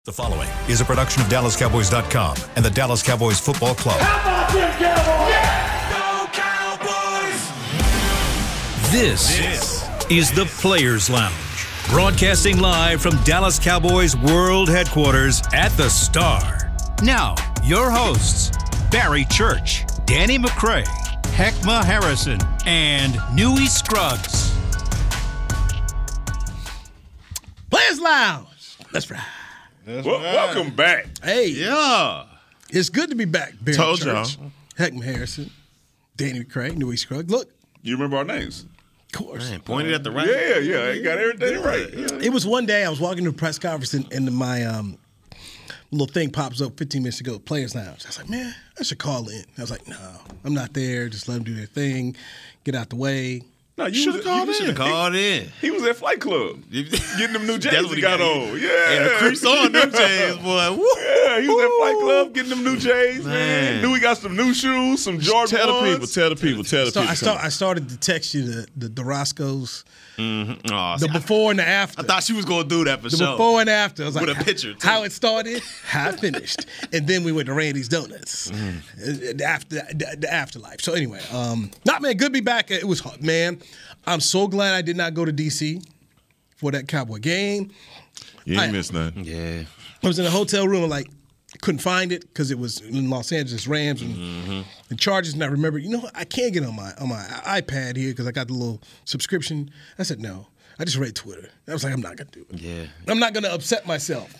The following is a production of DallasCowboys.com and the Dallas Cowboys Football Club. How about them Cowboys? Yeah! Go Cowboys! This is the Players Lounge, broadcasting live from Dallas Cowboys World Headquarters at the Star. Now, your hosts, Barry Church, Danny McCray, Heckma Harrison, and Newey Scruggs. Players Lounge. Let's ride. Welcome back. Hey. Yeah. It's good to be back, Barry Told Church. y'all. Heckma Harrison, Danny McCray, Newey Scruggs. Look. You remember our names? Of course. Man, pointed at the right. Yeah. You got everything right. Yeah. It was one day I was walking to a press conference and my little thing pops up 15 minutes ago, Players Lounge. I was like, man, I should call in. I was like, no, I'm not there. Just let them do their thing. Get out the way. No, you Should have called in. He was at Flight Club getting them new J's he got on. Yeah. And the crease on them J's, boy. Woo. Yeah, he was at Flight Club getting them new J's, man. Man. Knew he got some new shoes, some Jordan Tell the ones. people. I started to text you the Roscoe's, Mm-hmm. Oh, the before and the after. I thought she was going to do that for The sure. before and after. I was like, With a picture, too. How it started, how it finished. And then we went to Randy's Donuts. The afterlife. So anyway, man, good to be back. It was hard, man. I'm so glad I did not go to D.C. for that Cowboy game. You ain't missed nothing. Yeah. I was in a hotel room and couldn't find it because it was in Los Angeles Rams and the Chargers. And I remember, I can't get on my iPad here because I got the little subscription. I said no. I just read Twitter. I was like, I'm not gonna do it. Yeah. I'm not gonna upset myself.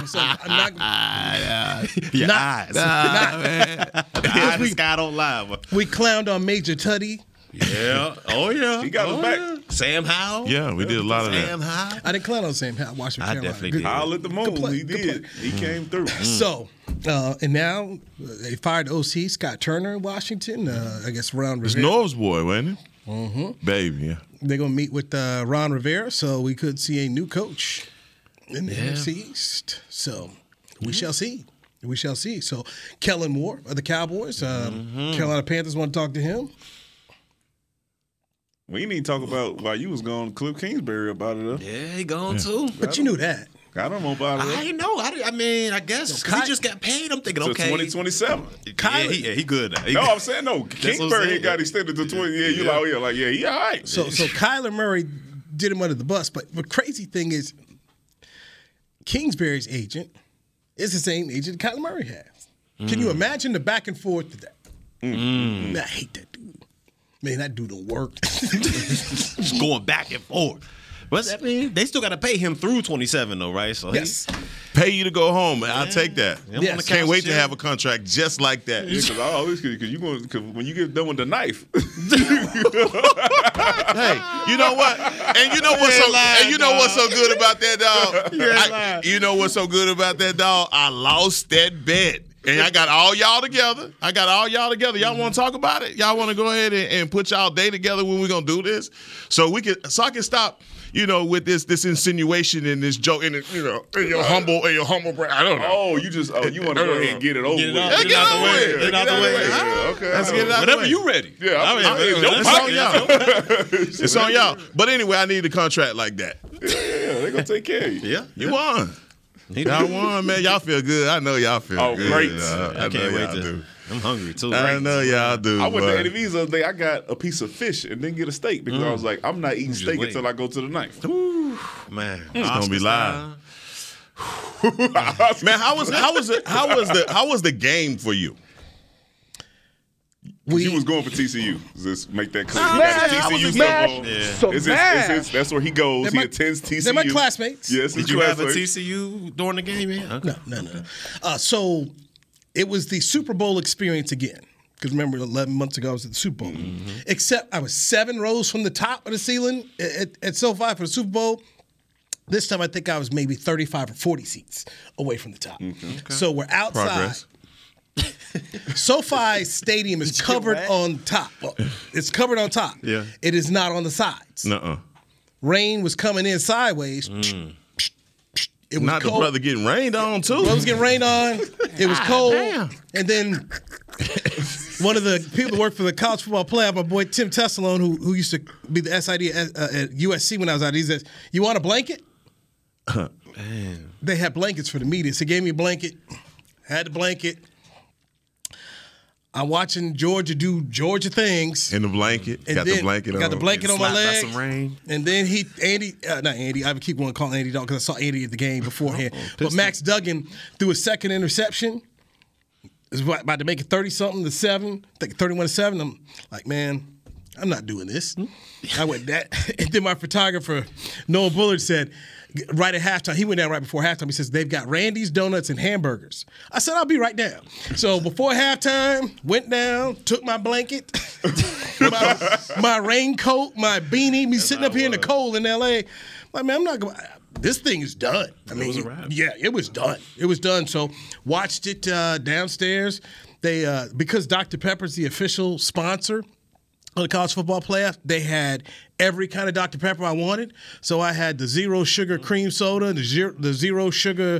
So I'm not. Your Not- eyes. man. The eyes of the sky don't lie. We clowned on Major Tuddy. Yeah. Oh, yeah. He got his back. Yeah. Sam Howell. Yeah, we did a lot of that. Sam Howell. I didn't clown on Sam Howell. Washington, I Carolina. definitely Good- did. I'll let the moon. Good play, He good did. play. He came through. So, and now they fired OC Scott Turner in Washington. I guess Ron It's Rivera. Norv's boy, wasn't it? Mm-hmm. Baby, yeah. They're going to meet with Ron Rivera, so we could see a new coach in the NFC East. So we shall see. We shall see. So Kellen Moore of the Cowboys, Carolina Panthers want to talk to him. We need to talk about while you was gone, Cliff Kingsbury about it. Yeah, he gone too. But you knew that. I don't know about it. I ain't know. I mean, I guess 'cause he just got paid. I'm thinking, To okay. 2027. He good. Now. No, I'm saying no. what I'm Kingsbury saying. got extended to 20. Yeah, you like, he all right. So Kyler Murray did him under the bus. But the crazy thing is, Kingsbury's agent is the same agent Kyler Murray has. Can you imagine the back and forth to that? Man, I hate that dude. Man, that dude don't work. Just going back and forth. But I mean, they still got to pay him through 27 though, right? So Yes. Pay you to go home. I'll take that. Yes. on the Can't couch wait to chilling. have a contract just like that. Because when you get done with the knife, Hey, you know what? And you know what's so good about that dog? You know what's so good about that dog? I lost that bet. And I got all y'all together. Y'all want to talk about it? Y'all want to go ahead and put y'all day together when we're gonna do this? So I can stop, with this insinuation and this joke in your humble brand. I don't know. you want to go ahead and get it over with. Get it out the way. Get it out the way. Yeah, okay. Let's get it out the Whenever way. you ready. Yeah, It's on y'all. It's on y'all. But anyway, I need a contract like that. Yeah, they're gonna take care of you. Yeah. You won. Y'all won, man. Y'all feel good. I know y'all feel good. Great. I can't know wait y'all to. do. I'm hungry too. I know y'all do. I went to but- Eddie V's the other day. I got a piece of fish and didn't get a steak because I was like, I'm not eating steak wait. until I go to the knife. Man, It's gonna be live. live. Man, how was the game for you? You was going for TCU. Just make that clear. Man, You got I the was TCU mad. stuff on. Yeah. So It's mad. that's where he goes. They're He my- attends TCU. They're my classmates. Yes, Did his you have a classmates. TCU during the game, man? Okay. No. So it was the Super Bowl experience again. Because remember, 11 months ago, I was at the Super Bowl. Except I was 7 rows from the top of the ceiling at SoFi for the Super Bowl. This time, I think I was maybe 35 or 40 seats away from the top. So we're outside. Progress. SoFi Stadium is covered on top. Well, it's covered on top. Yeah. It is not on the sides. Nuh-uh. Rain was coming in sideways. It was Not cold. the brother getting rained on too. Well, it was getting rained on. It was cold. And then one of the people who worked for the college football playoff, my boy Tim Tessalone, who used to be the SID at USC when I was out, he says, "You want a blanket?" Man. they had blankets for the media. So they gave me a blanket, had the blanket. I'm watching Georgia do Georgia things. In the blanket. And got then, the blanket on. Got the blanket on my leg. Some rain. And then not Andy. I keep wanting to call Andy Dog because I saw Andy at the game beforehand. But Max Duggan threw a second interception. It was about to make it 30-something-7. I think 31-7. I'm like, man, I'm not doing this. I went that. And then my photographer, Noah Bullard, said, right at halftime, he went down right before halftime. He says, they've got Randy's Donuts and hamburgers. I said, I'll be right down. So before halftime, went down, took my blanket, my raincoat, my beanie, me sitting up here in the cold in L.A. Like, man, I'm not going to. This thing is done. I mean, was a wrap. Yeah, it was done. It was done. So watched it downstairs. They because Dr. Pepper's the official sponsor of the college football playoff, they had every kind of Dr. Pepper I wanted. So I had the zero sugar cream soda, the zero sugar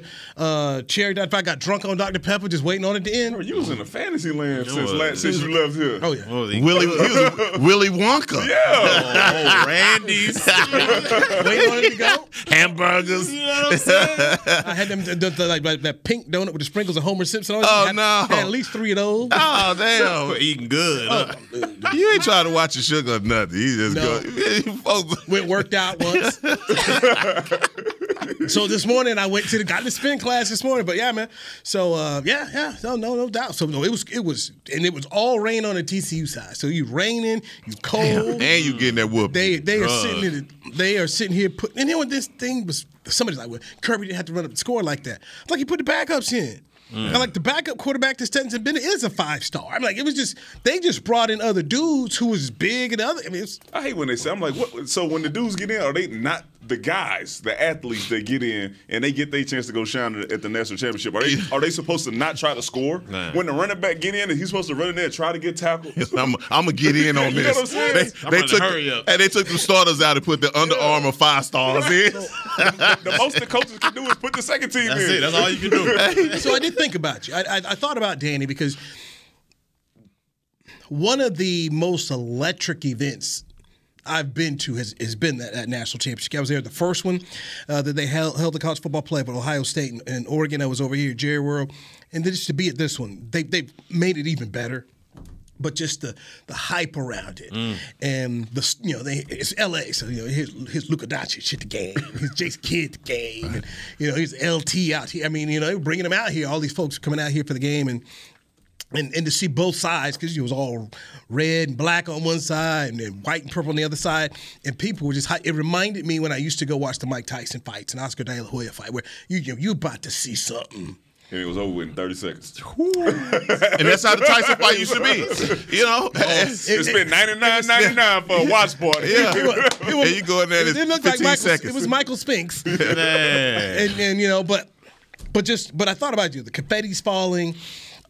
cherry Dr. Pepper. I got drunk on Dr. Pepper, just waiting on it to end. Bro, you was in a fantasy land since you left here. Oh yeah, He was Willy Wonka. Yeah. Randy's. waiting on it to go. Hamburgers. You know what I'm saying? I had them like that pink donut with the sprinkles of Homer Simpson on it. Oh, no. Had at least 3 of those. Oh, damn. Eating good. huh? You ain't trying to watch your sugar or nothing. You just go. Worked out once. So this morning I went to got the spin class this morning. But yeah, man. So no doubt. So no, it was all rain on the TCU side. So you raining, you cold, and you getting that whoop. They are sitting here putting. And then when this thing was, somebody's like, well, Kirby didn't have to run up the score like that. Like he put the backups in. And like the backup quarterback to Stetson Bennett is a 5-star. I'm like, it was just they just brought in other dudes who was big and other. I mean, I hate when they say, I'm like, what? So when the dudes get in, are they not the guys, the athletes that get in and they get their chance to go shine at the national championship? Are they supposed to not try to score? Nah. When the running back get in, is he supposed to run in there and try to get tackled? I'm gonna get in on You know this. what I'm saying? They took the starters out and put the Under Armour 5-stars in. The most the coaches can do is put the second team That's in. it. That's all you can do. So I did think about you. I thought about Danny because one of the most electric events I've been to has been that national championship. I was there at the first one that they held the college football playoff at Ohio State and Oregon. I was over here at Jerry World. And then just to be at this one, they've made it even better. But just the hype around it, and it's L.A. So here's Luka Doncic at the game, here's Jason Kidd at the game, and here's LT out here. I mean, bringing them out here. All these folks coming out here for the game, and to see both sides because it was all red and black on one side and then white and purple on the other side, and people were just hype. It reminded me when I used to go watch the Mike Tyson fights and Oscar De La Hoya fight, where you about to see something. And it was over in 30 seconds. And that's how the Tyson fight used to be. It spent $99.99 for a watch party. Yeah. And you go in there and it looked like 15 seconds. It was Michael Spinks. and but I thought about you. The confetti's falling.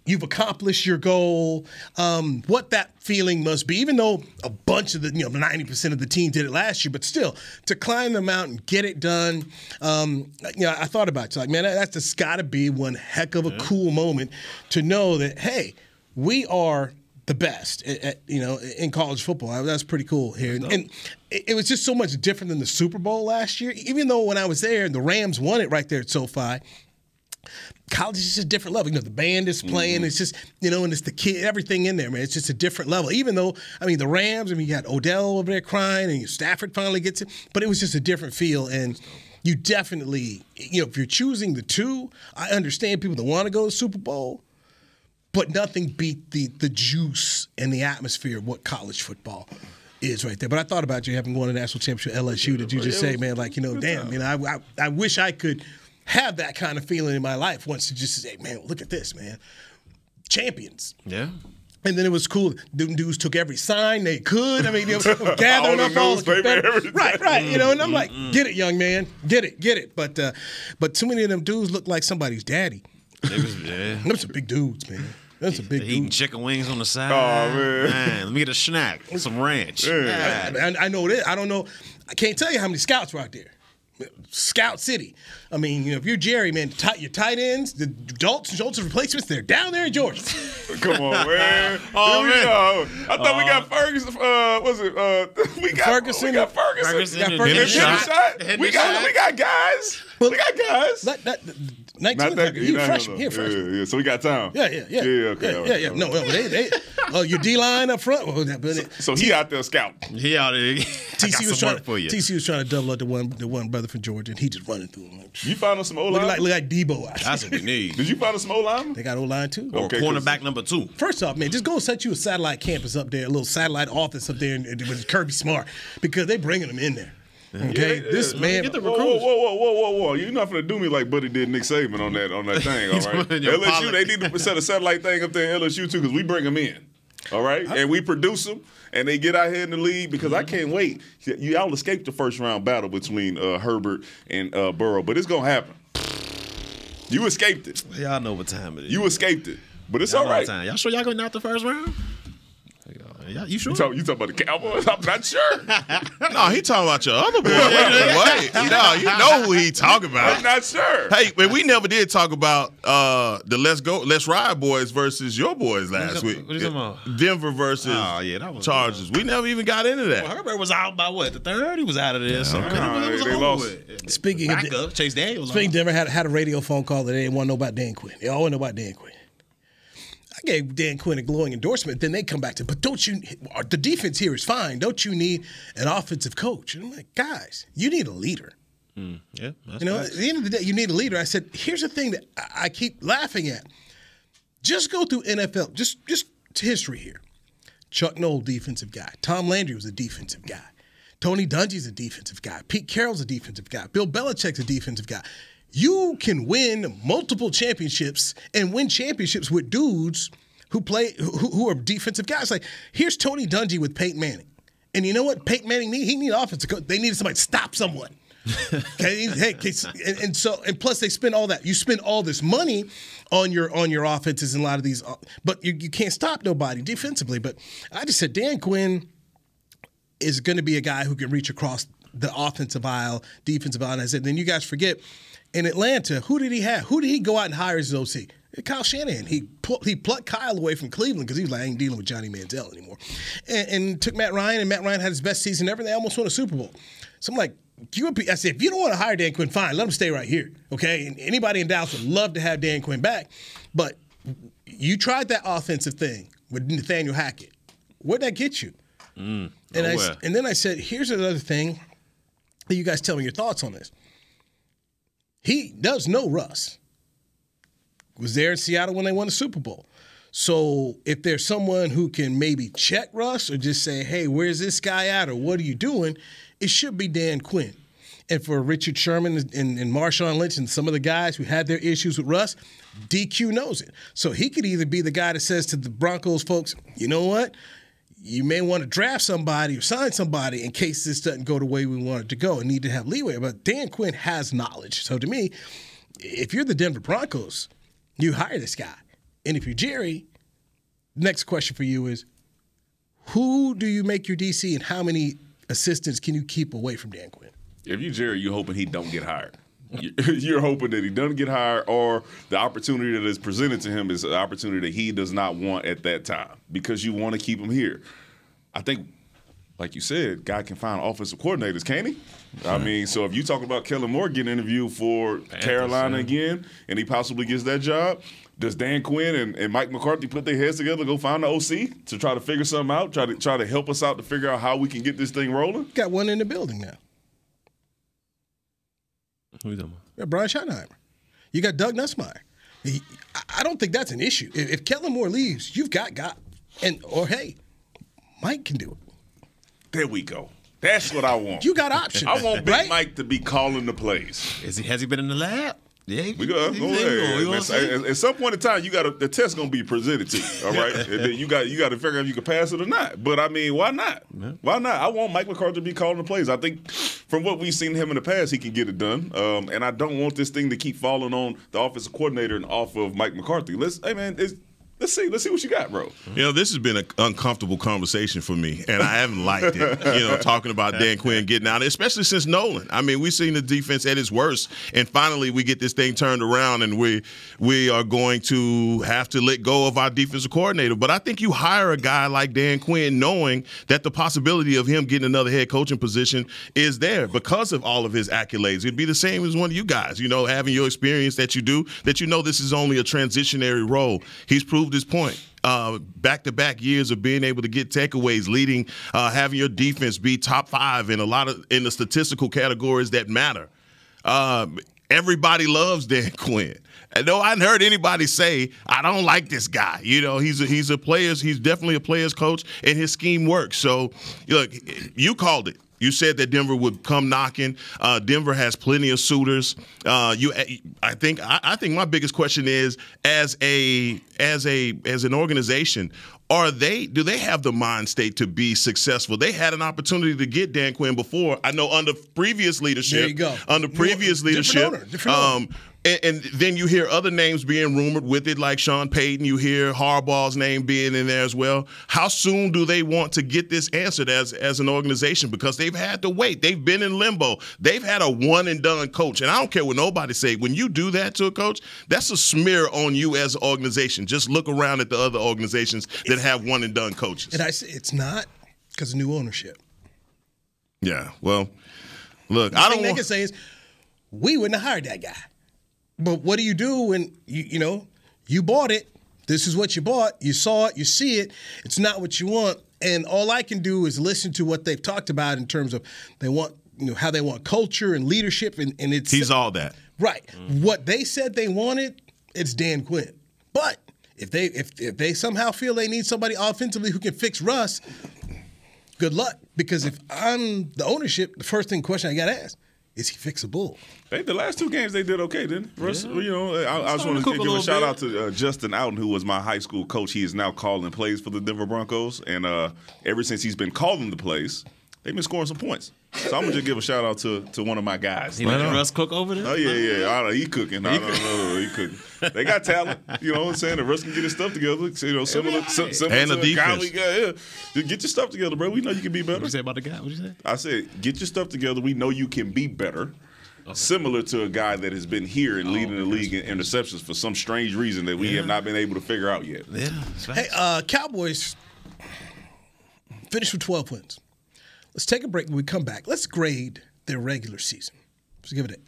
You've accomplished your goal. What that feeling must be, even though a bunch of 90% of the team did it last year, but still to climb the mountain, get it done. I thought about it. Like, man, that's just got to be one heck of a cool moment to know that, hey, we are the best in college football. That's pretty cool here. And it was just so much different than the Super Bowl last year. Even though when I was there, the Rams won it right there at SoFi. College is just a different level. The band is playing. It's just, and it's the kid, everything in there, man. It's just a different level. Even though, the Rams, you got Odell over there crying and Stafford finally gets it. But it was just a different feel. And you definitely, if you're choosing the two, I understand people that want to go to the Super Bowl, but nothing beat the juice and the atmosphere of what college football is right there. But I thought about you having won a national championship at LSU. Did you just say, man, damn, I wish I could have that kind of feeling in my life once to just say, man, look at this, man. Champions. Yeah. And then it was cool. Them dudes took every sign they could. Gathering up all the confetti. Right. And I'm like, get it, young man. Get it. But too many of them dudes look like somebody's daddy. Them some big dudes, man. That's a big dude. Eating chicken wings on the side. Oh, man. Let me get a snack. Some ranch. I know that. I don't know. I can't tell you how many scouts were out there. Scout City. I mean, if you're Jerry, man, your tight ends, the Schultz replacements, they're down there in Georgia. Come on, man. Oh, man. I thought we got Ferguson. We got Ferguson. We got Ferguson. Hendershot. We got guys. We got guys. 19. He freshman. Yeah. So we got time. Yeah. Okay. No, they your D-line up front. So he out there scouting. He out there. TC was trying to double up the one brother from Georgia, and he just running through him. You found us some O-line? Look like Debo. That's what we need. Did you find us some O-line? They got O-line too. Or cornerback number 2. First off, man, just go set you a satellite campus up there, a little satellite office up there with Kirby Smart, because they bringing them in there. Okay, this man. Get the recruits. Whoa! You're not gonna do me like Buddy did Nick Saban on that thing, all right? LSU, they need to set a satellite thing up there in LSU too, because we bring them in, all right, and we produce them, and they get out here in the league. Because I can't wait. Y'all escaped the first round battle between Herbert and Burrow, but it's gonna happen. You escaped it. Y'all know what time it is. You escaped it, but it's y'all all right. Y'all sure y'all going out the first round? You sure? You talking about the Cowboys? I'm not sure. No, he talking about your other boy. Wait. No, you know who he talking about. I'm not sure. Hey, but we never did talk about the Let's Ride boys versus your boys last week. What are you talking about? Denver versus that was Chargers. We never even got into that. Well, Herbert was out by what? The third? He was out of there. So they lost. Speaking of Chase Daniels. Denver had a radio phone call that they didn't want to know about Dan Quinn. They all want to know about Dan Quinn. I gave Dan Quinn a glowing endorsement. Then they come back to, but the defense here is fine. Don't you need an offensive coach? And I'm like, guys, you need a leader. Yeah, at the end of the day, you need a leader. I said, here's the thing that I keep laughing at. Just go through NFL, just history here. Chuck Noll, defensive guy. Tom Landry was a defensive guy. Tony Dungy's a defensive guy. Pete Carroll's a defensive guy. Bill Belichick's a defensive guy. You can win multiple championships and win championships with dudes who are defensive guys. Like, here's Tony Dungy with Peyton Manning. And you know what Peyton Manning needed? He needed offensive coach. They needed somebody to stop someone. Okay, and plus they spend all that. You spend all this money on your offenses and a lot of these, but you can't stop nobody defensively. But I just said Dan Quinn is going to be a guy who can reach across the offensive aisle, defensive aisle. And I said, then you guys forget, in Atlanta, who did he have? Who did he go out and hire as his OC? Kyle Shanahan. He plucked Kyle away from Cleveland because he was like, I ain't dealing with Johnny Manziel anymore. And took Matt Ryan, and Matt Ryan had his best season ever. They almost won a Super Bowl. So I'm like, I said, if you don't want to hire Dan Quinn, fine, let him stay right here. Okay? And anybody in Dallas would love to have Dan Quinn back. But you tried that offensive thing with Nathaniel Hackett. Where'd that get you? And then I said, here's another thing that you guys tell me your thoughts on this. He does know Russ. Was there in Seattle when they won the Super Bowl. So if there's someone who can maybe check Russ or just say, hey, where's this guy at or what are you doing, it should be Dan Quinn. And for Richard Sherman and Marshawn Lynch and some of the guys who had their issues with Russ, DQ knows it. So he could either be the guy that says to the Broncos folks, you know what? You may want to draft somebody or sign somebody in case this doesn't go the way we want it to go and need to have leeway. But Dan Quinn has knowledge. So to me, if you're the Denver Broncos, you hire this guy. And if you're Jerry, next question for you is, who do you make your DC and how many assistants can you keep away from Dan Quinn? If you're Jerry, you're hoping he don't get hired. You're hoping that he doesn't get hired, or the opportunity that is presented to him is an opportunity that he does not want at that time because you want to keep him here. I think, like you said, guy can find offensive coordinators, can't he? I mean, so if you talk about Kellen Moore getting interviewed for Carolina again and he possibly gets that job, does Dan Quinn and Mike McCarthy put their heads together, go find the OC to try to figure something out, try to help us out to figure out how we can get this thing rolling? Got one in the building now. Who you talking about? Yeah, Brian Schottenheimer. You got Doug Nussmeier. I don't think that's an issue. If Kellen Moore leaves, you've got God. Or hey, Mike can do it. There we go. That's what I want. You got options. I want Big right? Mike to be calling the plays. Has he been in the lab? Yeah, we go ahead. At some point in time, the test's gonna be presented to you. All right, and then you got to figure out if you can pass it or not. But I mean, why not? Yeah. Why not? I want Mike McCarthy to be calling the plays. I think from what we've seen him in the past, he can get it done. And I don't want this thing to keep falling on the offensive coordinator and off of Mike McCarthy. Hey man, Let's see what you got, bro. This has been an uncomfortable conversation for me, and I haven't liked it. Talking about Dan Quinn getting out, especially since Nolan. I mean, we've seen the defense at its worst, and finally we get this thing turned around, and we are going to have to let go of our defensive coordinator. But I think you hire a guy like Dan Quinn knowing that the possibility of him getting another head coaching position is there because of all of his accolades. It'd be the same as one of you guys, having your experience that you do, that this is only a transitionary role. He's proved his point. Back-to-back years of being able to get takeaways, leading, having your defense be top 5 in in the statistical categories that matter. Everybody loves Dan Quinn. No, I hadn't heard anybody say, I don't like this guy. He's definitely a player's coach, and his scheme works. So, look, you called it. You said that Denver would come knocking. Denver has plenty of suitors. I think my biggest question is, as an organization, do they have the mind state to be successful? They had an opportunity to get Dan Quinn before. I know under previous leadership. There you go. Under previous leadership. Different owner. And then you hear other names being rumored with it, like Sean Payton. You hear Harbaugh's name being in there as well. How soon do they want to get this answered as an organization? Because they've had to wait. They've been in limbo. They've had a one-and-done coach. And I don't care what nobody say. When you do that to a coach, that's a smear on you as an organization. Just look around at the other organizations that have one-and-done coaches. And I say it's not because of new ownership. Yeah, well, look, The thing they can say is, we wouldn't have hired that guy. But what do you do when you bought it? This is what you bought. You saw it. You see it. It's not what you want. And all I can do is listen to what they've talked about in terms of they want, how they want culture and leadership, and it's he's all that. Right. What they said they wanted, it's Dan Quinn. But if they somehow feel they need somebody offensively who can fix Russ, good luck. Because if I'm the ownership, the first question I got to ask, is he fixable? The last 2 games they did okay, didn't they? Russ, I just want to give a shout out to Justin Outen, who was my high school coach. He is now calling plays for the Denver Broncos, and ever since he's been calling the plays, they've been scoring some points. So I'm gonna just give a shout out to one of my guys. He letting Russ cook over there? Oh yeah. He cooking. He cooking. They got talent. You know what I'm saying? If Russ can get his stuff together, similar and the defense. Just get your stuff together, bro. We know you can be better. What did you say about the guy? What did you say? I said, get your stuff together. We know you can be better. Okay. Similar to a guy that has been here and leading the league in interceptions for some strange reason that we have not been able to figure out yet. Yeah. Hey, Cowboys finished with 12 wins. Let's take a break. When we come back, let's grade their regular season. Let's give it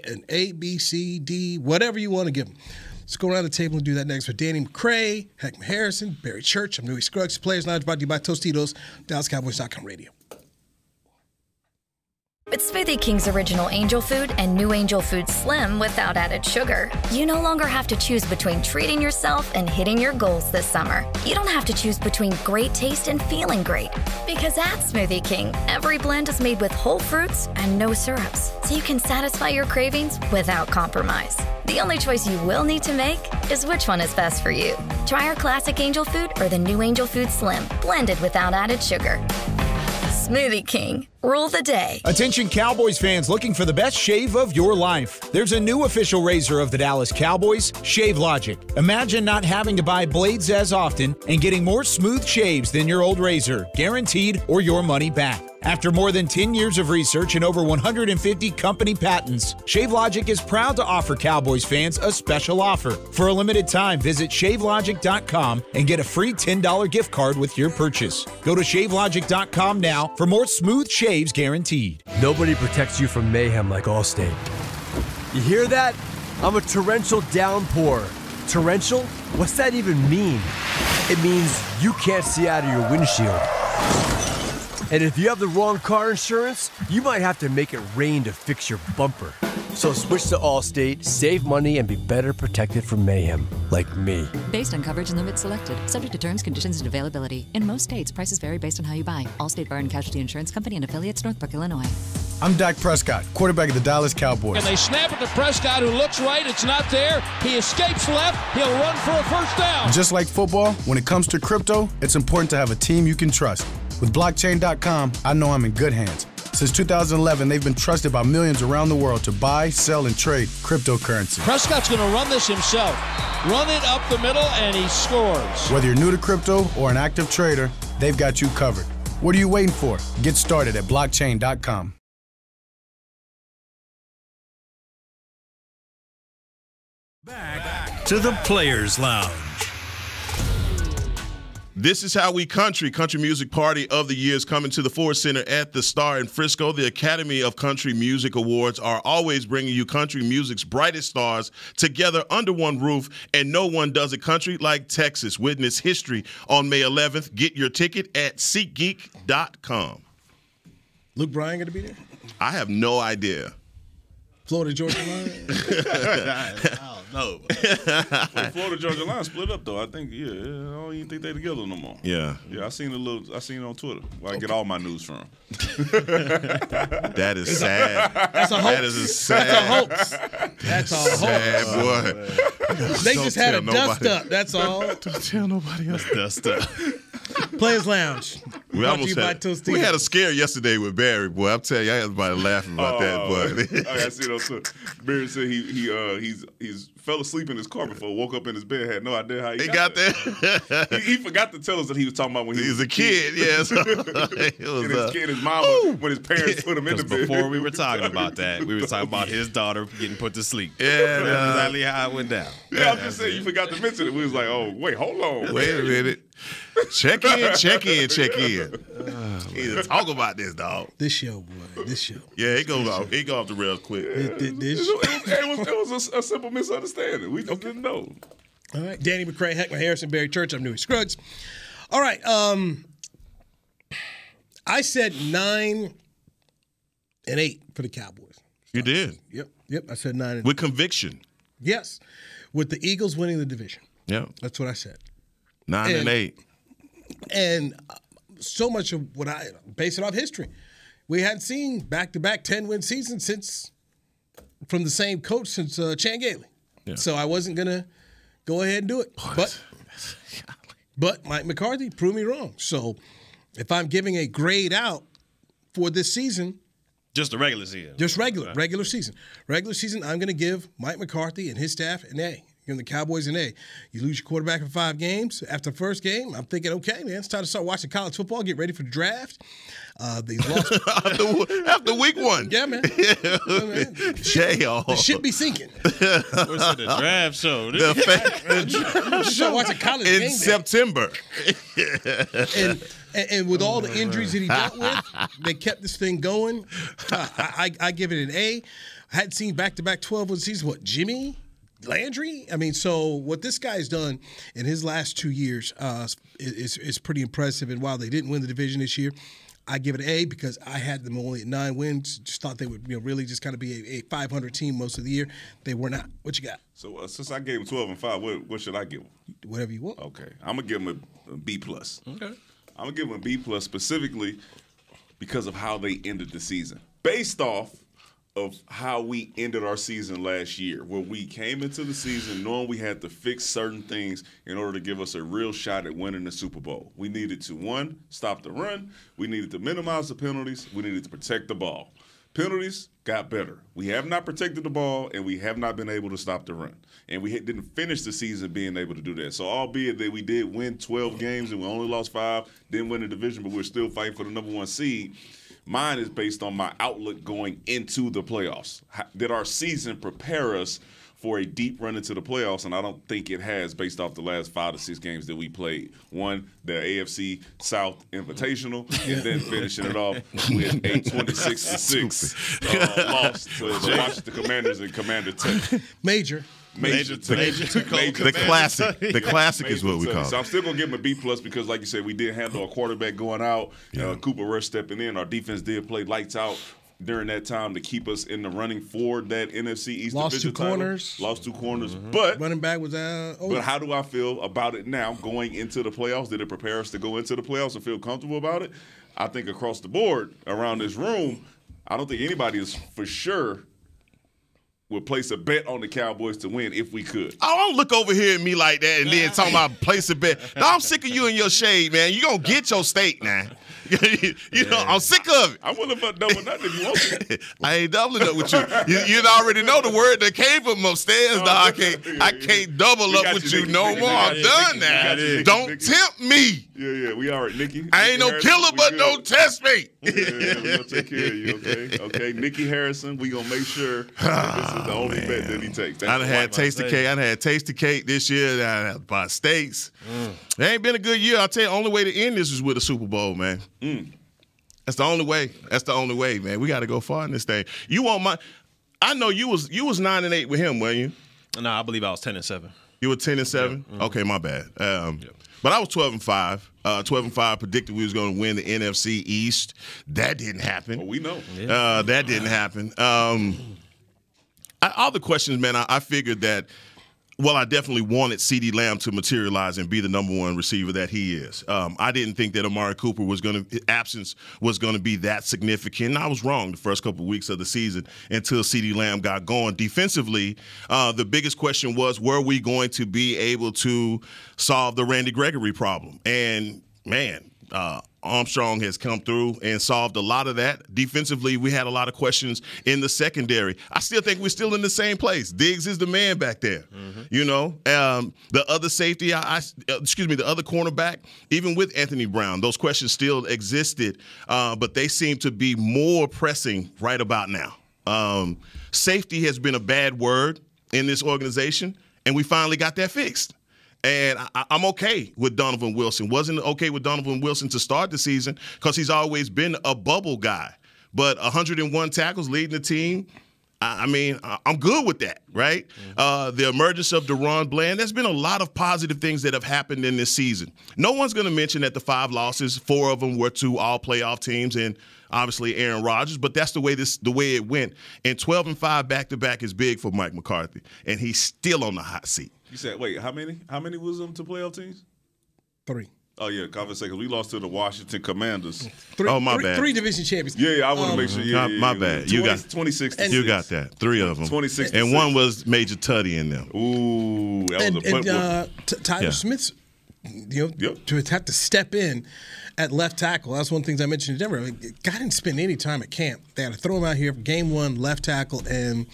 an A, B, C, D, whatever you want to give them. Let's go around the table and do that next with Danny McCray, Heckman Harrison, Barry Church. I'm Louis Scruggs. Players Lounge brought to you by Tostitos, DallasCowboys.com radio. It's Smoothie King's original Angel Food and new Angel Food Slim without added sugar. You no longer have to choose between treating yourself and hitting your goals this summer. You don't have to choose between great taste and feeling great. Because at Smoothie King, every blend is made with whole fruits and no syrups, so you can satisfy your cravings without compromise. The only choice you will need to make is which one is best for you. Try our classic Angel Food or the new Angel Food Slim, blended without added sugar. Smoothie King. Rule the day. Attention Cowboys fans looking for the best shave of your life. There's a new official razor of the Dallas Cowboys, Shave Logic. Imagine not having to buy blades as often and getting more smooth shaves than your old razor, guaranteed or your money back. After more than 10 years of research and over 150 company patents, ShaveLogic is proud to offer Cowboys fans a special offer. For a limited time, visit ShaveLogic.com and get a free $10 gift card with your purchase. Go to ShaveLogic.com now for more smooth shaves guaranteed. Nobody protects you from mayhem like Allstate. You hear that? I'm a torrential downpour. Torrential? What's that even mean? It means you can't see out of your windshield. And if you have the wrong car insurance, you might have to make it rain to fix your bumper. So switch to Allstate, save money, and be better protected from mayhem, like me. Based on coverage and limits selected, subject to terms, conditions, and availability. In most states, prices vary based on how you buy. Allstate Bar and Casualty Insurance Company and affiliates, Northbrook, Illinois. I'm Dak Prescott, quarterback of the Dallas Cowboys. And they snap it to Prescott, who looks right. It's not there. He escapes left. He'll run for a first down. Just like football, when it comes to crypto, it's important to have a team you can trust. With blockchain.com, I know I'm in good hands. Since 2011, they've been trusted by millions around the world to buy, sell, and trade cryptocurrency. Prescott's going to run this himself. Run it up the middle, and he scores. Whether you're new to crypto or an active trader, they've got you covered. What are you waiting for? Get started at blockchain.com. Back to the Players Lounge. This is how we country music party of the year is coming to the Ford Center at the Star in Frisco. The Academy of Country Music Awards are always bringing you country music's brightest stars together under one roof, and no one does it country like Texas. Witness history on May 11th. Get your ticket at SeatGeek.com. Luke Bryan going to be there? I have no idea. Florida Georgia Line? I don't know. Well, Florida Georgia Line split up though. I think I don't even think they together no more. Yeah. I seen it on Twitter where I get all my news from. That is sad. That's a hoax. That is a sad. That's a hoax. Sad boy. They just had a dust up. That's all. Don't tell nobody else. Dust up. Players Lounge. We almost had a scare yesterday with Barry, boy. I'm telling you, I had everybody laughing about that, boy. I see it on Twitter. Barry said he's fell asleep in his car before, woke up in his bed, had no idea how he got there. he forgot to tell us that he was talking about when he was a kid. Yes, it was his mom when his parents put him in the bed. Before we were talking about that, we were talking about his daughter getting put to sleep. Yeah, that's exactly how it went down. Yeah, I'm just saying you forgot to mention it. We was like, oh wait, hold on. Wait a minute. Check in. Talk about this, dog. This show, boy. This show. Yeah, it goes off the rails quick. It was a simple misunderstanding. We just didn't know. All right. Danny McCray, Heckman Harrison, Barry Church. I'm Newey Scruggs. All right. I said 9-8 for the Cowboys. You did. Yep. I said 9-8. With conviction. Yes. With the Eagles winning the division. Yeah. That's what I said. 9-8. And so much of what I base it off history. We hadn't seen back-to-back 10-win seasons from the same coach since Chan Gailey. Yeah. So I wasn't going to go ahead and do it. But Mike McCarthy proved me wrong. So if I'm giving a grade out for this season. Just the regular season. Just regular season. Regular season, I'm going to give Mike McCarthy and his staff an A. Giving the Cowboys an A. You lose your quarterback in 5 games. After the first game, I'm thinking, okay, man, it's time to start watching college football, get ready for the draft. They lost after week 1. Yeah, man. The shit be sinking. What's the draft show? Start watching college in game September. And with all the injuries that he dealt with, they kept this thing going. I give it an A. I hadn't seen back-to-back 12-win seasons. What, Jimmy Landry? I mean, so what this guy's done in his last 2 years is pretty impressive. And while they didn't win the division this year, I give it an A because I had them only at 9 wins. Just thought they would really just kind of be a 500 team most of the year. They were not. What you got? So since I gave them 12-5, what should I give them? Whatever you want. Okay. I'm going to give them a B+. Okay. I'm going to give them a B+ specifically because of how they ended the season. Based off of how we ended our season last year, where we came into the season knowing we had to fix certain things in order to give us a real shot at winning the Super Bowl. We needed to, 1, stop the run. We needed to minimize the penalties. We needed to protect the ball. Penalties got better. We have not protected the ball, and we have not been able to stop the run. And we didn't finish the season being able to do that. So albeit that we did win 12 games and we only lost 5, didn't win the division, but we're still fighting for the number 1 seed, mine is based on my outlook going into the playoffs. Did our season prepare us for a deep run into the playoffs? And I don't think it has based off the last 5 to 6 games that we played. 1, the AFC South Invitational, and then finishing it off with a 26-6 loss to the Washington Commanders and Commander Tech. Major. The classic. The classic is what we call it. So I'm still going to give him a B+ because, like you said, we did handle a quarterback going out. Cooper Rush stepping in. Our defense did play lights out during that time to keep us in the running for that NFC East division title. Lost 2 corners. But running back was out. But how do I feel about it now going into the playoffs? Did it prepare us to go into the playoffs and feel comfortable about it? I think across the board around this room, I don't think anybody is for sure would place a bet on the Cowboys to win if we could. I don't look over here at me like that and then talking about place a bet. No, I'm sick of you and your shade, man. You gonna get your steak now. You know, I'm sick of it. I'm willing for double nothing if you want to. I ain't doubling up with you. You already know the word that came from upstairs. Dog. I can't double up with you no more. I'm done now. Don't tempt me. Yeah, we all right, Nikki. I ain't no killer, but don't test me. Yeah, we're gonna take care of you, okay? Nikki Harrison, we gonna make sure that this is the only bet that he takes. I done had Tasty Cake. I done had Tasty Cake this year. I had bought steaks. It ain't been a good year. I'll tell you, the only way to end this is with a Super Bowl, man. That's the only way. That's the only way, man. We got to go far in this thing. You want my? I know you was 9-8 with him, weren't you? No, I believe I was 10-7. You were 10-7. Okay, my bad. But I was 12-5. 12-5 predicted we was going to win the NFC East. That didn't happen. Well, we know. That didn't happen. All the questions, man. I figured that. Well, I definitely wanted CeeDee Lamb to materialize and be the number one receiver that he is. I didn't think that Amari Cooper absence was going to be that significant. I was wrong the first couple of weeks of the season until CeeDee Lamb got going. Defensively, the biggest question was, were we going to be able to solve the Randy Gregory problem? And, man, Armstrong has come through and solved a lot of that. Defensively, we had a lot of questions in the secondary. I still think we're still in the same place. Diggs is the man back there. You know, the other safety, the other cornerback, even with Anthony Brown, those questions still existed, but they seem to be more pressing right about now. Safety has been a bad word in this organization, and we finally got that fixed. And I'm okay with Donovan Wilson. Wasn't okay with Donovan Wilson to start the season because he's always been a bubble guy. But 101 tackles leading the team, I'm good with that, right? The emergence of Deron Bland, there's been a lot of positive things that have happened in this season. No one's going to mention that the 5 losses, 4 of them were to all playoff teams and obviously Aaron Rodgers, but that's the way it went. And 12-5 back-to-back is big for Mike McCarthy, and he's still on the hot seat. You said, wait, how many? How many was them to playoff teams? 3. Oh, yeah, conversation. We lost to the Washington Commanders. 3, my bad. 3 division champions. Yeah, I want to make sure. My bad. You got 2016. You got that. 3 of them. 2016. And one was Major Tutty in them. Ooh, that was a Tyler Smith's, to have to step in at left tackle. That's one of the things I mentioned in Denver. Guy didn't spend any time at camp. They had to throw him out here for game 1, left tackle, and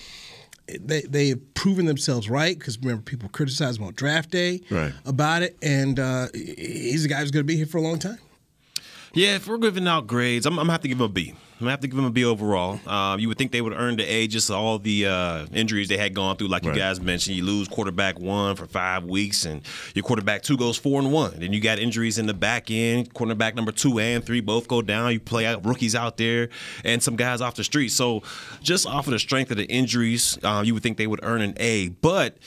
they've proven themselves right, because remember, people criticized him on draft day about it, and he's the guy who's going to be here for a long time. Yeah, if we're giving out grades, I'm going to have to give him a B. I'm going to have to give him a B overall. You would think they would earn the A, just all the injuries they had gone through, like you guys mentioned. You lose quarterback 1 for 5 weeks, and your quarterback 2 goes 4-1. Then you got injuries in the back end. Quarterback number 2 and 3 both go down. You play out rookies out there and some guys off the street. So just off of the strength of the injuries, you would think they would earn an A. But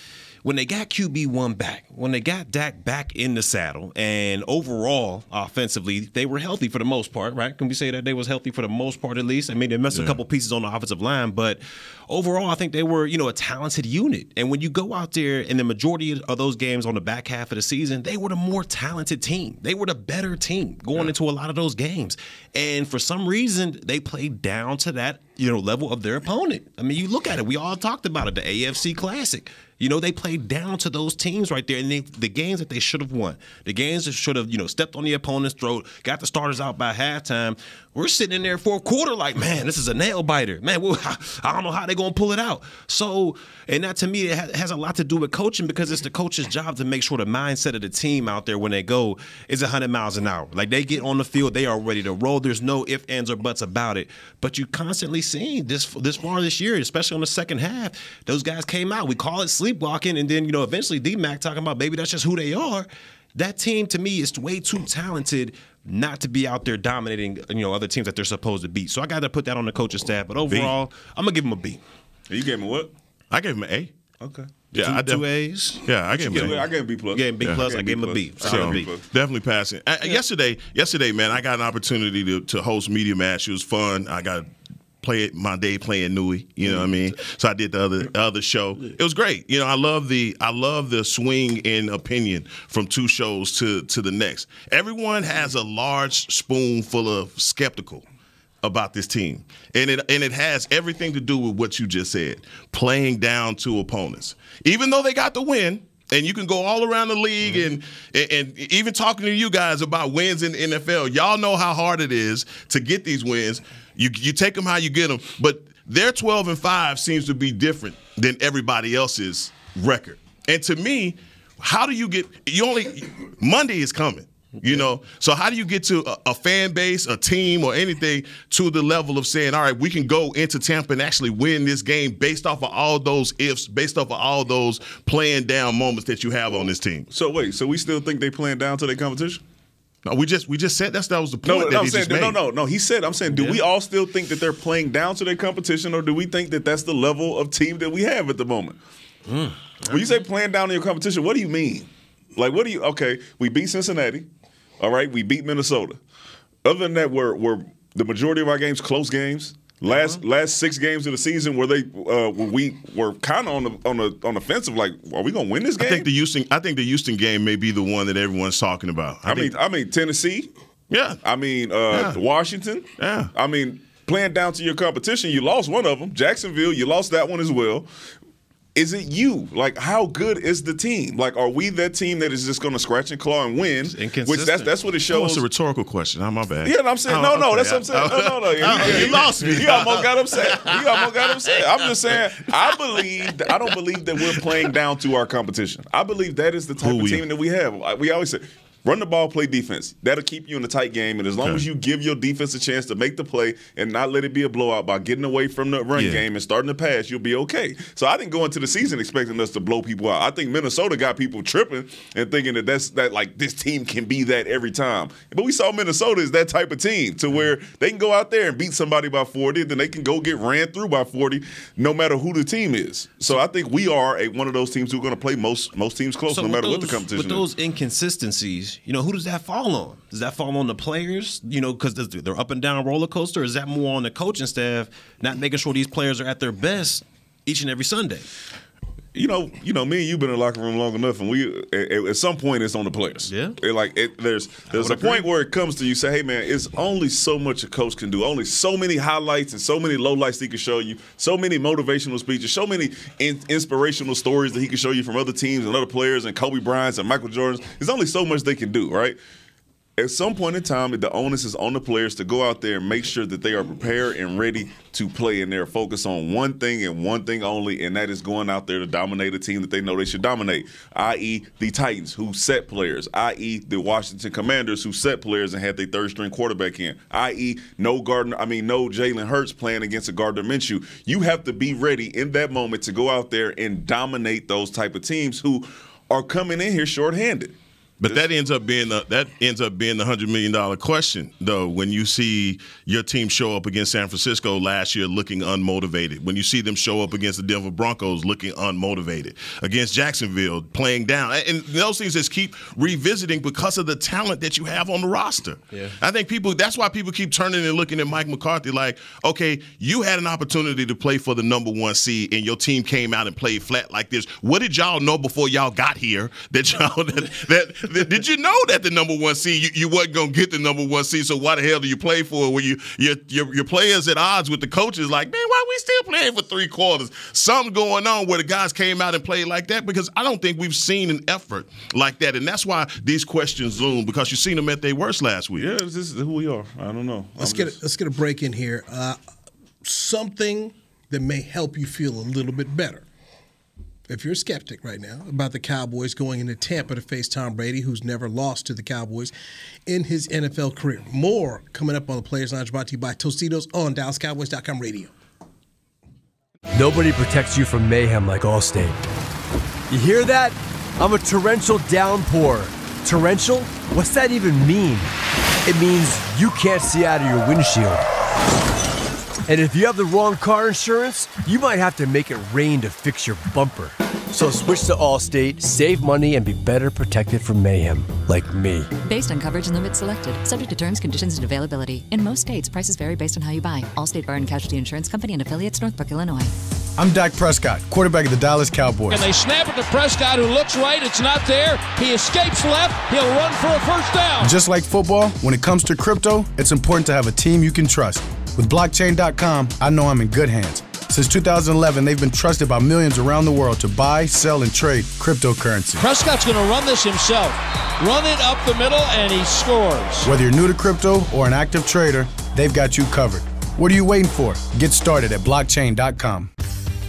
when they got QB1 back, when they got Dak back in the saddle, and overall, offensively, they were healthy for the most part, right? Can we say that they was healthy for the most part at least? I mean, they missed a couple pieces on the offensive line, but overall, I think they were, a talented unit. And when you go out there in the majority of those games on the back half of the season, they were the more talented team. They were the better team going into a lot of those games. And for some reason, they played down to that, level of their opponent. I mean, you look at it. We all talked about it, the AFC Classic. They played down to those teams right there. And the games that they should have won, the games that should have, stepped on the opponent's throat, got the starters out by halftime, we're sitting in there fourth quarter like, man, this is a nail biter. Man, I don't know how they're going to pull it out. So, and that to me, it has a lot to do with coaching, because it's the coach's job to make sure the mindset of the team out there when they go is 100 miles an hour. Like, they get on the field, they are ready to roll. There's no ifs, ands, or buts about it. But you constantly seeing this far this year, especially on the second half, those guys came out. We call it sleepwalking, and then, eventually D-Mac talking about maybe that's just who they are. That team, to me, is way too talented not to be out there dominating, other teams that they're supposed to beat. So I got to put that on the coaching staff. But overall, I'm going to give them a B. You gave him what? I gave him an A. Okay. Yeah, two A's. Yeah, I gave him an A. I gave him B+. You gave him B+. I gave him a B. So definitely passing. Yesterday, man, I got an opportunity to host Media Match. It was fun. I got my day playing Nui, you know what I mean? So I did the other show. It was great. I love the swing in opinion from 2 shows to the next. Everyone has a large spoon full of skeptical about this team. And it has everything to do with what you just said, playing down to opponents. Even though they got the win, And you can go all around the league and even talking to you guys about wins in the NFL. Y'all know how hard it is to get these wins. You take them how you get them. But their 12-5 seems to be different than everybody else's record. And to me, how do you get – Monday is coming. You know, so how do you get to a fan base, a team, or anything to the level of saying, all right, we can go into Tampa and actually win this game based off of all those ifs, based off of all those playing down moments that you have on this team? So wait, so we still think they playing down to their competition? No, we just said that was the point that he just made. No. He said, I'm saying, do we all still think that they're playing down to their competition, or do we think that that's the level of team that we have at the moment? When you say playing down to your competition, what do you mean? Like, what do you? Okay, we beat Cincinnati. All right, we beat Minnesota. Other than that, were the majority of our games close games. Last 6 games of the season, where we were kind of on the offensive. Like, are we gonna win this game? I think the Houston game may be the one that everyone's talking about. I mean Tennessee. Yeah. I mean Washington. Yeah. I mean, playing down to your competition, you lost one of them. Jacksonville, you lost that one as well. Is it you? Like, how good is the team? Like, are we that team that is just going to scratch and claw and win? Which that's what it shows. Oh, it's a rhetorical question. My bad. Yeah, I'm saying no. Okay. That's what I'm saying. No. You lost me. You almost got upset. I'm just saying. I don't believe that we're playing down to our competition. I believe that is the type of team that we have. We always say, run the ball, play defense. That'll keep you in a tight game. And as long as you give your defense a chance to make the play and not let it be a blowout by getting away from the run game and starting to pass, you'll be okay. So I didn't go into the season expecting us to blow people out. I think Minnesota got people tripping and thinking that like this team can be that every time. But we saw Minnesota is that type of team to where they can go out there and beat somebody by 40, then they can go get ran through by 40 no matter who the team is. So I think we are one of those teams who are going to play most teams close no matter what the competition is. With those inconsistencies, who does that fall on? Does that fall on the players, because they're up and down roller coaster? Or is that more on the coaching staff not making sure these players are at their best each and every Sunday? Me and you've been in the locker room long enough, and we at some point it's on the players. Yeah, there's a point where it comes to you say, hey man, it's only so much a coach can do, only so many highlights and so many lowlights he can show you, so many motivational speeches, so many inspirational stories that he can show you from other teams and other players and Kobe Bryant's and Michael Jordan's. There's only so much they can do, right? At some point in time, the onus is on the players to go out there and make sure that they are prepared and ready to play, and they're focused on one thing and one thing only, and that is going out there to dominate a team that they know they should dominate, i.e. the Titans, who set players, i.e. the Washington Commanders, who set players and had their third-string quarterback in, i.e. no Jalen Hurts playing against a Gardner Minshew. You have to be ready in that moment to go out there and dominate those type of teams who are coming in here shorthanded. But that ends up being the $100 million question, though, when you see your team show up against San Francisco last year looking unmotivated, when you see them show up against the Denver Broncos looking unmotivated, against Jacksonville playing down. And those things just keep revisiting because of the talent that you have on the roster. Yeah. I think that's why people keep turning and looking at Mike McCarthy like, okay, you had an opportunity to play for the number 1 seed and your team came out and played flat like this. What did y'all know before y'all got here did you know that the number 1 seed, you wasn't going to get the number 1 seed, so why the hell do you play for it when your players at odds with the coaches like, man, why are we still playing for 3 quarters? Something going on where the guys came out and played like that, because I don't think we've seen an effort like that, and that's why these questions loom, because you've seen them at their worst last week. Yeah, this is who we are. I don't know. Let's get a break in here. Something that may help you feel a little bit better. If you're a skeptic right now about the Cowboys going into Tampa to face Tom Brady, who's never lost to the Cowboys in his NFL career. More coming up on the Players Lounge, brought to you by Tostitos on DallasCowboys.com radio. Nobody protects you from mayhem like Allstate. You hear that? I'm a torrential downpour. Torrential? What's that even mean? It means you can't see out of your windshield. And if you have the wrong car insurance, you might have to make it rain to fix your bumper. So switch to Allstate, save money, and be better protected from mayhem, like me. Based on coverage and limits selected, subject to terms, conditions, and availability. In most states, prices vary based on how you buy. Allstate Bar and Casualty Insurance Company and affiliates, Northbrook, Illinois. I'm Dak Prescott, quarterback of the Dallas Cowboys. And they snap it to Prescott, who looks right. It's not there. He escapes left. He'll run for a first down. Just like football, when it comes to crypto, it's important to have a team you can trust. With blockchain.com, I know I'm in good hands. Since 2011, they've been trusted by millions around the world to buy, sell, and trade cryptocurrency. Prescott's going to run this himself. Run it up the middle, and he scores. Whether you're new to crypto or an active trader, they've got you covered. What are you waiting for? Get started at blockchain.com.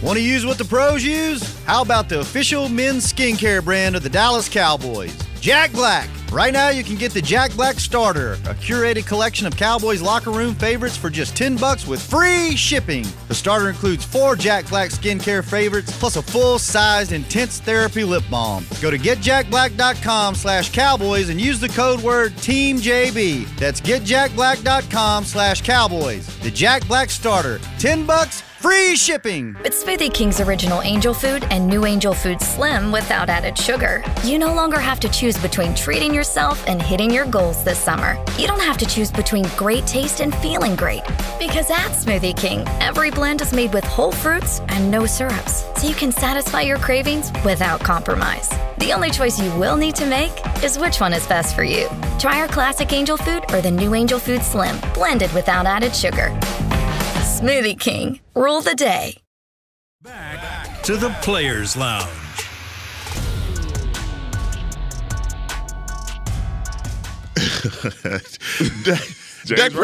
Want to use what the pros use? How about the official men's skincare brand of the Dallas Cowboys, Jack Black? Right now, you can get the Jack Black Starter, a curated collection of Cowboys locker room favorites for just $10 with free shipping. The starter includes 4 Jack Black skincare favorites, plus a full-sized intense therapy lip balm. Go to getjackblack.com/Cowboys and use the code word TEAMJB. That's getjackblack.com/Cowboys. The Jack Black Starter, $10, free shipping. With Smoothie King's original Angel Food and new Angel Food Slim without added sugar, you no longer have to choose between treating yourself and hitting your goals this summer. You don't have to choose between great taste and feeling great. Because at Smoothie King, every blend is made with whole fruits and no syrups, so you can satisfy your cravings without compromise. The only choice you will need to make is which one is best for you. Try our classic Angel Food or the new Angel Food Slim, blended without added sugar. Smoothie King, rule the day. Back to the Players Lounge. Dak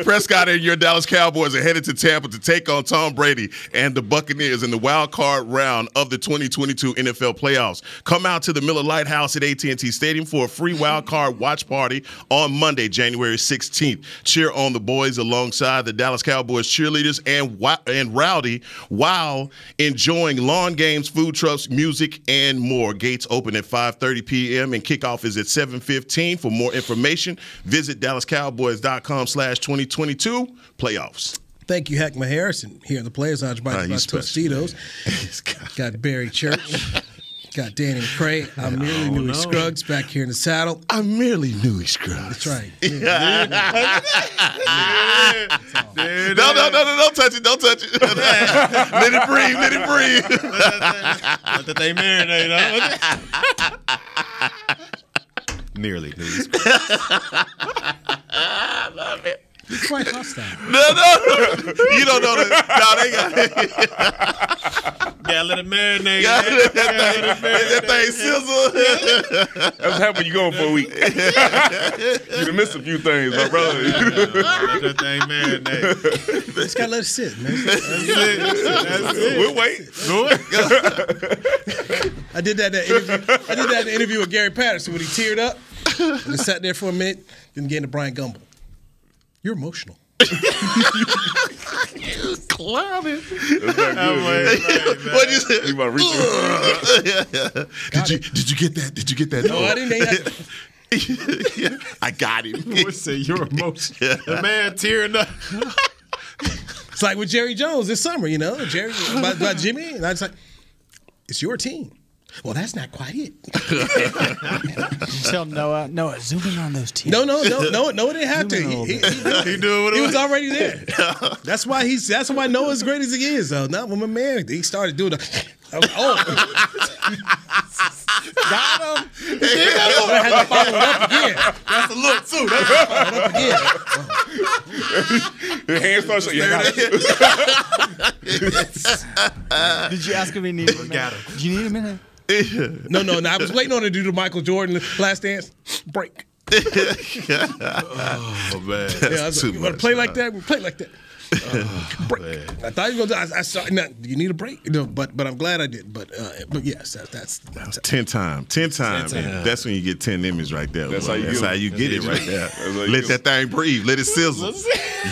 Prescott and your Dallas Cowboys are headed to Tampa to take on Tom Brady and the Buccaneers in the wild card round of the 2022 NFL playoffs. Come out to the Miller Lite House at AT&T Stadium for a free wild card watch party on Monday, January 16th. Cheer on the boys alongside the Dallas Cowboys cheerleaders and rowdy while enjoying lawn games, food trucks, music, and more. Gates open at 5:30 p.m. and kickoff is at 7:15. For more information, visit DallasCowboys.com/2022 playoffs. Thank you, Heckma Harrison. Here in the Players Lounge by Tostitos. Got Barry Church. Got Danny McCray. I'm merely Newey Scruggs back here in the saddle. I'm merely Newey Scruggs. That's right. No, don't touch it. Don't touch it. Let it breathe. Let it breathe. Let the thing marinate, huh? Merely Newey Scruggs. I love it. It's quite hostile. No. You don't know that. No, they got it. Gotta let it marinate. That thing sizzle. That's what happens when you go for a week. You done missed a few things, my brother. Let that thing marinate. Just gotta let it sit, man. That's it. We'll wait. I did that in the interview with Gary Patterson when he teared up. And sat there for a minute, then get into Brian Gumble. You're emotional. Clowning. That's not good. What you say? You about to reach Did you get that? Did you get that? No, I didn't. I got him. Would say you're emotional. The man tearing up. It's like with Jerry Jones this summer, you know, Jerry about Jimmy, and I was like, it's your team. Well, that's not quite it. Tell Noah, zoom in on those teams. No, it didn't have to. He was already there. That's why Noah's as great as he is. So now when my man, he started doing I was like, oh. Got him. I had to follow it up again. That's a look, too. The hands start shaking. Did you ask him if he needed a minute? Got him. Did you need a minute? No. I was waiting on him to do the Michael Jordan Last Dance break. Oh, man. Yeah, I was like, you want to play like that? We play like that. Break. I thought you were going to. I saw. Now, do you need a break? No, but I'm glad I did. But yes, that's 10 time. 10 time. That's when you get 10 Emmys right there. That's how you get it right there. Let that thing breathe. Let it sizzle.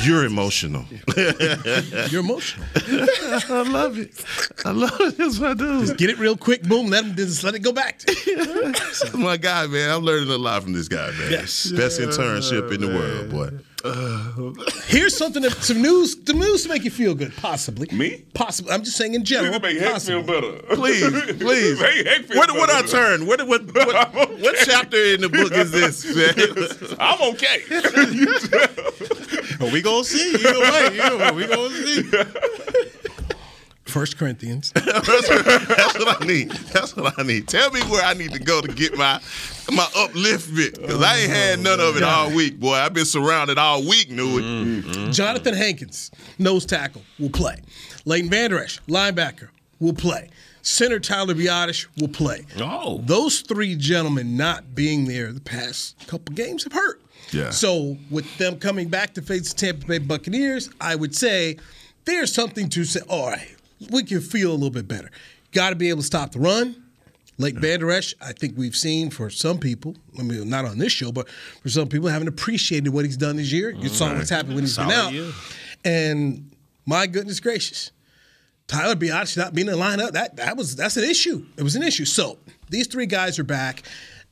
You're emotional. You're emotional. I love it. That's what I do. Just get it real quick. Boom. Just let it go back. My guy, man. I'm learning a lot from this guy, man. Yes. Best internship in the world, boy. Here's some news to make you feel good, possibly. Me? Possibly. I'm just saying in general. Make Heck feel better. Please. Make Heck feel What I turn? What chapter in the book is this, man? I'm okay. We gonna see. Either way, we gonna see. 1 Corinthians. That's what I need. That's what I need. Tell me where I need to go to get my upliftment, because I ain't had none of it all week, boy. I've been surrounded all week, knew it. Mm-hmm. Jonathan Hankins, nose tackle, will play. Leighton Vander Esch, linebacker, will play. Center Tyler Biotish will play. Oh. Those 3 gentlemen not being there the past couple games have hurt. Yeah. So with them coming back to face the Tampa Bay Buccaneers, I would say there's something to say, all right, we can feel a little bit better. Got to be able to stop the run. Leighton Vander Esch, I think we've seen for some people, I mean, not on this show, but for some people, haven't appreciated what he's done this year. You saw what's happened when he's been out. Year. And my goodness gracious, Tyler Biotish not being in the lineup, that's an issue. It was an issue. So these 3 guys are back,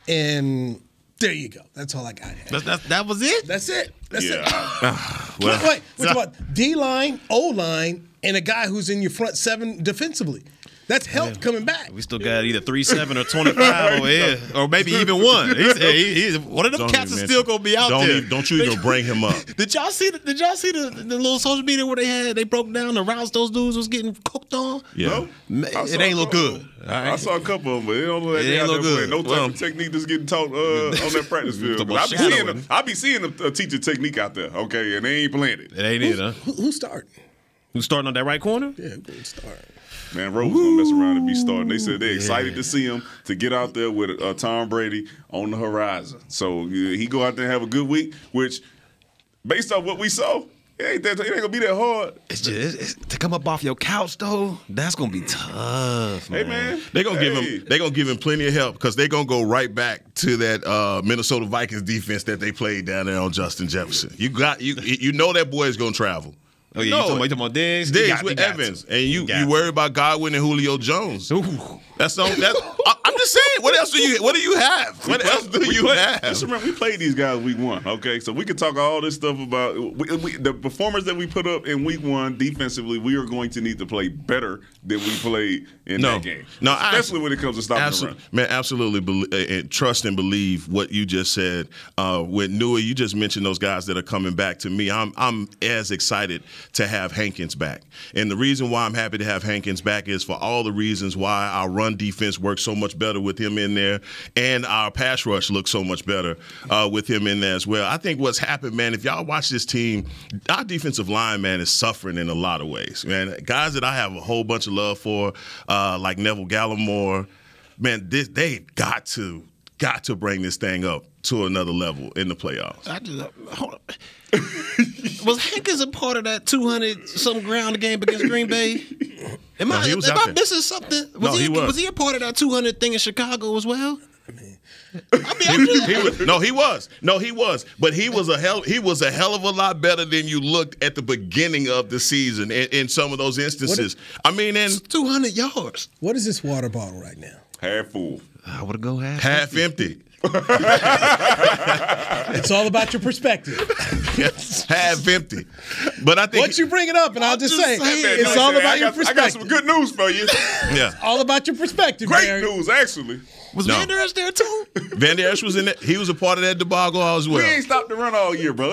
and there you go. That's all I got. That was it? That's it. That's it. Well, wait, what's about D-line, O-line, and a guy who's in your front 7 defensively? That's help coming back. We still got either 3-7 or 25 over here, or maybe even 1. He's one of them cats is still gonna be out there. Don't you even bring him up. Did y'all see the little social media where they broke down the routes those dudes was getting cooked on? Yeah, it ain't look good. I saw a couple of them, but it don't look like they out there playing. No type of technique that's getting taught on that practice field. I be seeing them teach a technique out there, okay, and they ain't playing it. It ain't it, huh? Who's starting? Who's starting on that right corner? Yeah, who's starting? Man, Rose gonna mess around and be starting. They said they're excited to see him to get out there with Tom Brady on the horizon. So he go out there and have a good week, which, based on what we saw, it ain't gonna be that hard. It's just to come up off your couch though. That's gonna be tough, man. Hey man, they're gonna give him plenty of help, because they're gonna go right back to that Minnesota Vikings defense that they played down there on Justin Jefferson. You know that boy is gonna travel. Oh yeah, you talking about Diggs? Diggs with Evans, and you worry about Godwin and Julio Jones. Ooh. I'm just saying. What else do you have? What else do you have? Just remember, we played these guys week 1. Okay, so we can talk all this stuff about the performance that we put up in week 1 defensively. We are going to need to play better than we played in that game. No, especially when it comes to stopping the run. Man, absolutely trust and believe what you just said. With Newey, you just mentioned those guys that are coming back. To me, I'm as excited to have Hankins back, and the reason why I'm happy to have Hankins back is for all the reasons why our run defense works so much better with him in there, and our pass rush looks so much better with him in there as well. I think what's happened, man, if y'all watch this team, our defensive line, man, is suffering in a lot of ways. Man, guys that I have a whole bunch of love for, like Neville Gallimore, man, they got to bring this thing up to another level in the playoffs. Hold up. Was Hankins a part of that 200-something ground game against Green Bay? Am I missing something? Was he a part of that 200 thing in Chicago as well? He was. But he was a hell of a lot better than you looked at the beginning of the season in some of those instances. It's 200 yards. What is this water bottle right now? Half full. I would go half empty. It's all about your perspective. Half empty. But I think once you bring it up, and I'll just say it's all about your perspective. I got some good news for you. Yeah. It's all about your perspective. Great news, actually. Was Vander Esch there too? Vander Esch was in there. He was a part of that debacle as well. We ain't stopped the run all year, bro.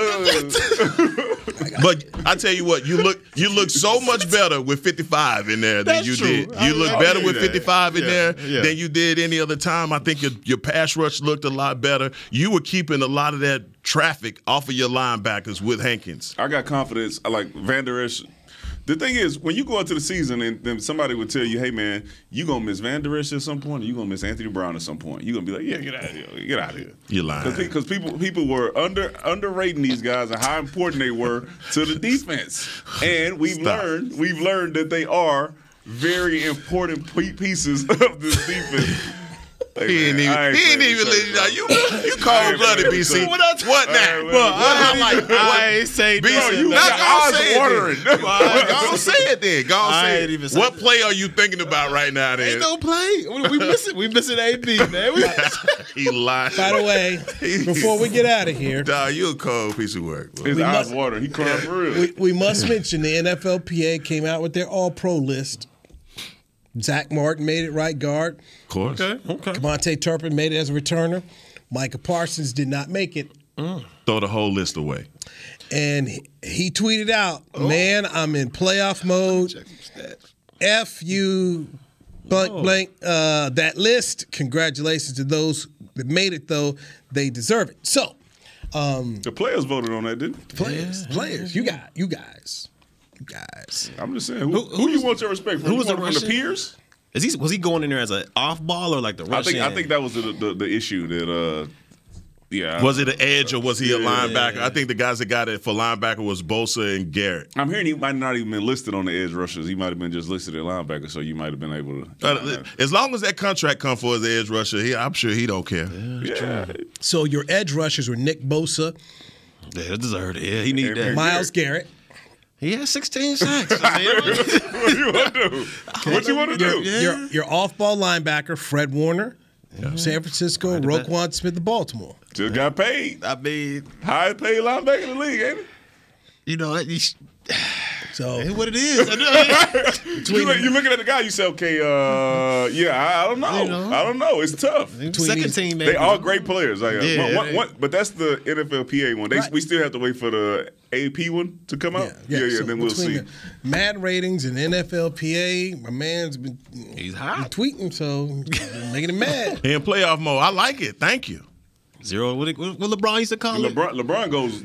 But I tell you what, you look so much better with 55 in there than you did. You look better with 55 in there than you did any other time. I think your pass rush looked a lot better. You were keeping a lot of that traffic off of your linebackers with Hankins. I got confidence. I like Vander Esch. The thing is, when you go into the season and then somebody would tell you, hey, man, you going to miss Vander Esch at some point, or you going to miss Anthony Brown at some point. You're going to be like, yeah, get out of here. Get out of here. You're lying. Because people were underrating these guys and how important they were to the defense. And we've learned that they are very important pieces of this defense. Hey, he ain't even let you know. You cold-blooded, BC. What now? I ain't say BC. You got eyes watering. Go on, say it then. Go on, say it. What play are you thinking about right now then? Ain't no play. We missing AB, man. He lied. By the way, before we get out of here. Dawg, you a cold piece of work. His eyes watering. He crying for real. We must mention the NFLPA came out with their all-pro list. Zach Martin made it right guard. Of course. Okay. Kamante Turpin made it as a returner. Micah Parsons did not make it. Throw the whole list away. And he tweeted out, man, I'm in playoff mode. F you blank that list. Congratulations to those that made it, though. They deserve it. So the players voted on that, didn't they? Players. You guys. I'm just saying, who you want your respect from? Who was you want the from the peers? Was he going in there as an off ball or like the Russian? I think that was the issue that. Was it an edge or was he a linebacker? I think the guys that got it for linebacker was Bosa and Garrett. I'm hearing he might not even been listed on the edge rushers. He might have been just listed at linebacker, so you might have been able to. As long as that contract come for his edge rusher, I'm sure he don't care. Yeah. So your edge rushers were Nick Bosa. Yeah, deserved it. Yeah, he needed that. Myles Garrett. He had 16 sacks. What you want to do? What you want to do? Your off-ball linebacker, Fred Warner. San Francisco, Roquan Smith of Baltimore. Just got paid. I mean, highest paid linebacker in the league, ain't it? You know, so what it is. You're looking at the guy. You say, okay, I don't know. I don't know. It's tough. Second team, man. They all great players. But that's the NFLPA one. We still have to wait for the AP one to come out. Yeah. So then we'll see. Mad ratings and NFLPA, my man's been tweeting, so making him mad. In playoff mode, I like it. Thank you. Zero. What LeBron used to call it? LeBron goes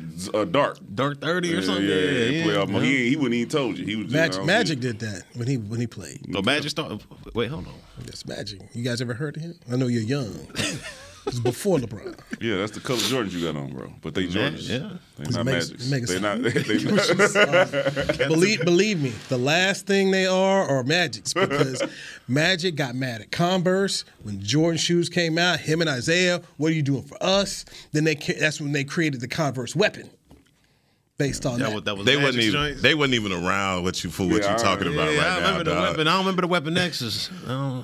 dark 30 or something. Yeah. Playoff mode. He wouldn't even told you. He was Magic did that when he played. No, Magic started. Wait, hold on. That's Magic. You guys ever heard of him? I know you're young. It was before LeBron. Yeah, that's the color Jordans you got on, bro. But they Jordans. Yeah. They're not Magics. They're not. Believe me, the last thing they are Magics, because Magic got mad at Converse when Jordan shoes came out. Him and Isaiah, what are you doing for us? Then that's when they created the Converse weapon. Based on that. They wasn't even around what you talking about right now. I remember the weapon. I don't remember the Weapon X's.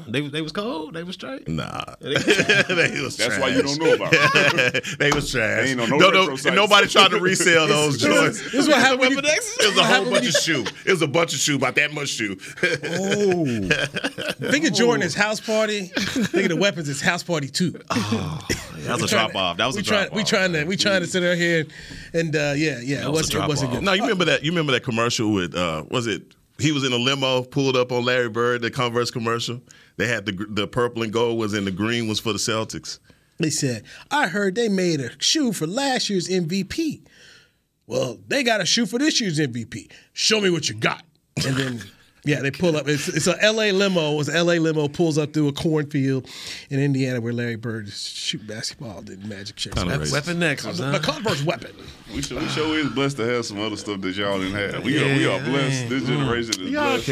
They was cold. They was straight. Nah. They was That's why you don't know about them. They was trash. They ain't on no nobody tried to resell those joints. This is what happened. Weapon X's? It was a whole bunch of shoe. It was a bunch of shoe, about that much shoe. Think of Jordan as house party. Think of the weapons as house party too. That was a drop off. That was a drop off. We trying to sit out here and it wasn't good. No, you remember that? You remember that commercial with was it? He was in a limo, pulled up on Larry Bird, the Converse commercial. They had the purple and gold was in, the green was for the Celtics. They said, I heard they made a shoe for last year's MVP. Well, they got a shoe for this year's MVP. Show me what you got. And then, they pull up. It's a L.A. limo. It was an L.A. limo, pulls up through a cornfield in Indiana where Larry Bird shooting basketball, did Magic shakes. Weapon X's, a Converse weapon. We sure is blessed to have some other stuff that y'all didn't have. We are blessed. This generation is blessed.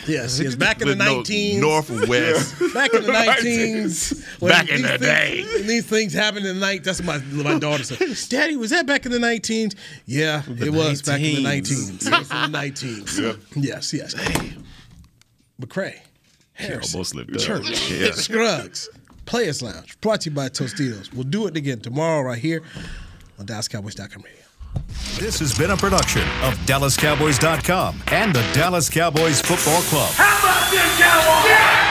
Yes, back in the 19s. Northwest. Back in the 19s. Back in the day. When these things happened in the night. That's what my daughter said. Daddy, was that back in the 19s? Yeah, it was back in the 19s. It was in the 19s. Yeah. Yes. McCray. Harrison. Almost slipped up. Church. Scruggs. Players Lounge. Brought to you by Tostitos. We'll do it again tomorrow right here on DallasCowboys.com radio. This has been a production of DallasCowboys.com and the Dallas Cowboys Football Club. How about this, Cowboys? Yeah!